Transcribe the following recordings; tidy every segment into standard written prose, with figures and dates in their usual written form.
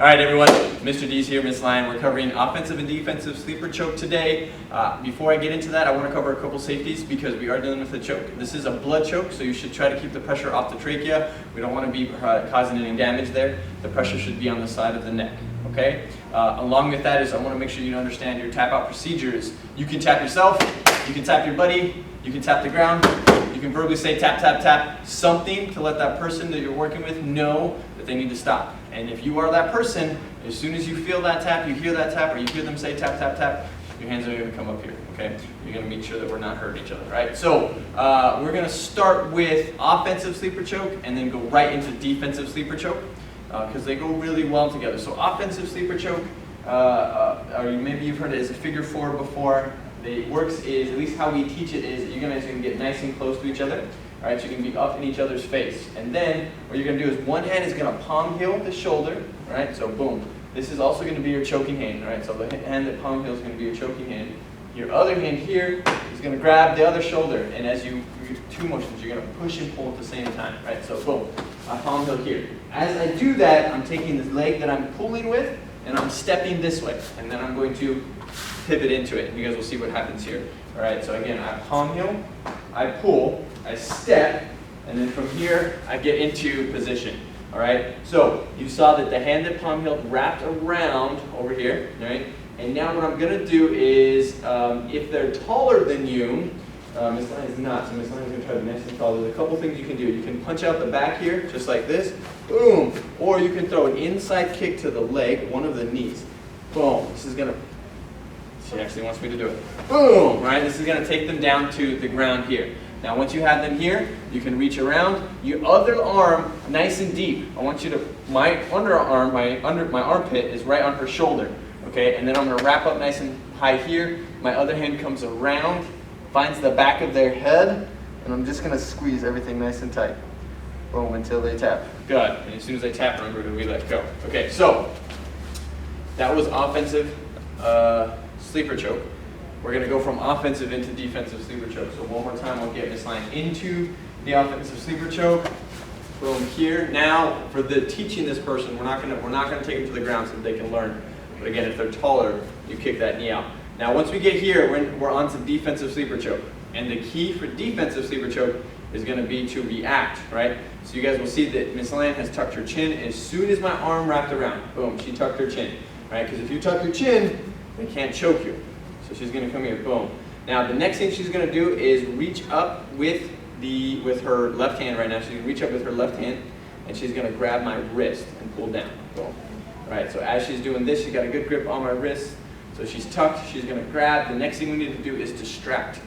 All right, everyone. Mr. Dees here, Ms. Lyon. We're covering offensive and defensive sleeper choke today. Before I get into that, I want to cover a couple safeties because we are dealing with a choke. This is a blood choke, so you should try to keep the pressure off the trachea. We don't want to be causing any damage there. The pressure should be on the side of the neck. Okay? Along with that is I want to make sure you understand your tap out procedures. You can tap yourself, you can tap your buddy, you can tap the ground, you can verbally say tap, tap, tap, something to let that person that you're working with know that they need to stop. And if you are that person, as soon as you feel that tap, you hear that tap, or you hear them say tap, tap, tap, your hands are going to come up here, okay? You're going to make sure that we're not hurting each other, right? So we're going to start with offensive sleeper choke and then go right into defensive sleeper choke because they go really well together. So offensive sleeper choke, or maybe you've heard it as a figure four before. It works is, at least how we teach it is, that you're going to get nice and close to each other. All right, so you can be up in each other's face. And then what you're going to do is one hand is going to palm heel the shoulder. All right, so boom. This is also going to be your choking hand. All right, so the hand that palm heel is going to be your choking hand. Your other hand here is going to grab the other shoulder. And as you do two motions, you're going to push and pull at the same time. Right, so boom, I palm heel here. As I do that, I'm taking this leg that I'm pulling with, and I'm stepping this way. And then I'm going to pivot into it. You guys will see what happens here. All right, so again, I palm heel, I pull, I step, and then from here, I get into position. All right, so you saw that the hand that palm heel wrapped around over here, right? And now what I'm gonna do is, if they're taller than you, Miss Lyon is not, so Miss Lyon is gonna try to be nice and tall. There's a couple things you can do. You can punch out the back here, just like this, boom, or you can throw an inside kick to the leg, one of the knees. Boom, this is gonna, she actually wants me to do it. Boom, right? This is gonna take them down to the ground here. Now once you have them here, you can reach around. Your other arm, nice and deep. I want you to, my underarm, my armpit is right on her shoulder. Okay, and then I'm gonna wrap up nice and high here. My other hand comes around, finds the back of their head, and I'm just gonna squeeze everything nice and tight. Boom, until they tap. Good, and as soon as they tap, remember we let go. Okay, so that was offensive sleeper choke. We're going to go from offensive into defensive sleeper choke. So one more time, I'll get Miss Lyon into the offensive sleeper choke. Boom, here. Now, for the teaching this person, we're not going to take them to the ground so that they can learn. But again, if they're taller, you kick that knee out. Now, once we get here, we're on to defensive sleeper choke. And the key for defensive sleeper choke is going to be to react, right? So you guys will see that Miss Lyon has tucked her chin as soon as my arm wrapped around. Boom, she tucked her chin, right? Because if you tuck your chin, they can't choke you. So she's going to come here, boom. Now the next thing she's going to do is reach up with her left hand right now. She's going to reach up with her left hand, and she's going to grab my wrist and pull down, boom. All right, so as she's doing this, she's got a good grip on my wrist. So she's tucked, she's going to grab. The next thing we need to do is distract.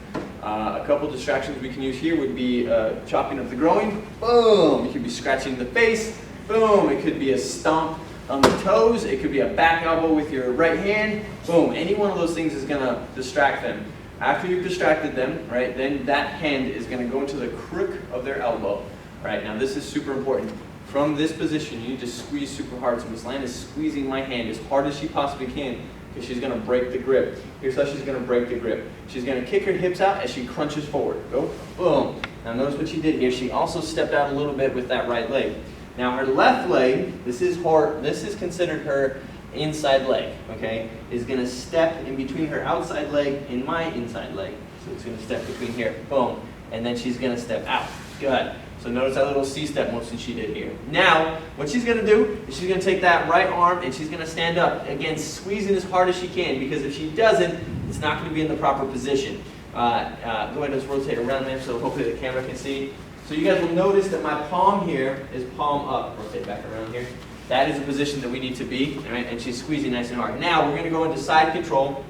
A couple distractions we can use here would be chopping up the groin, boom. It could be scratching the face, boom. It could be a stomp on the toes, it could be a back elbow with your right hand, boom. Any one of those things is gonna distract them. After you've distracted them, right, then that hand is gonna go into the crook of their elbow. Right, now this is super important. From this position, you need to squeeze super hard. So Miss Lyon is squeezing my hand as hard as she possibly can because she's gonna break the grip. Here's how she's gonna break the grip. She's gonna kick her hips out as she crunches forward. Go, boom. Now notice what she did here. She also stepped out a little bit with that right leg. Now her left leg, this is considered her inside leg, okay, is going to step in between her outside leg and my inside leg. So it's going to step between here, boom, and then she's going to step out. Good. So notice that little C-step motion she did here. Now, what she's going to do is she's going to take that right arm and she's going to stand up, again, squeezing as hard as she can, because if she doesn't, it's not going to be in the proper position. Go ahead and just rotate around there so hopefully the camera can see. So you guys will notice that my palm here is palm up. Rotate back around here. That is the position that we need to be, right? And she's squeezing nice and hard. Now we're going to go into side control.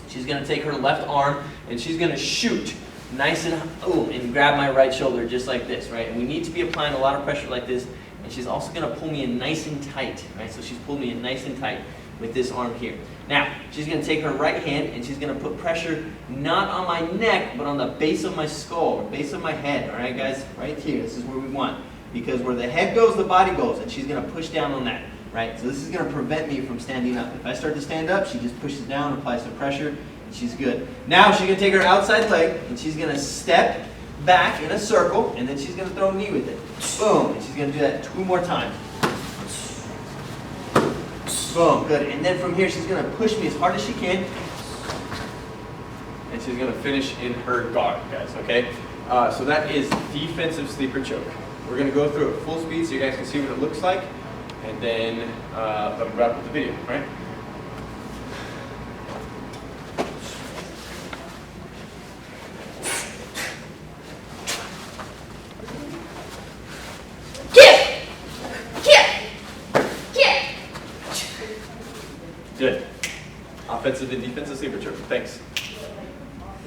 She's going to take her left arm and she's going to shoot nice and grab my right shoulder just like this, right? And we need to be applying a lot of pressure like this. And she's also going to pull me in nice and tight, right? So she's pulled me in nice and tight with this arm here. Now, she's going to take her right hand and she's going to put pressure not on my neck, but on the base of my skull, or base of my head. All right, guys? Right here. This is where we want. Because where the head goes, the body goes, and she's going to push down on that. Right? So this is going to prevent me from standing up. If I start to stand up, she just pushes down, applies some pressure, and she's good. Now she's going to take her outside leg, and she's going to step back in a circle, and then she's going to throw a knee with it. Boom. And she's going to do that 2 more times. Boom, good. And then from here, she's gonna push me as hard as she can. And she's gonna finish in her guard, guys, okay? So that is defensive sleeper choke. We're gonna go through it full speed so you guys can see what it looks like. And then wrap up the video, right? Good. Offensive and defensive sleeper choke. Thanks.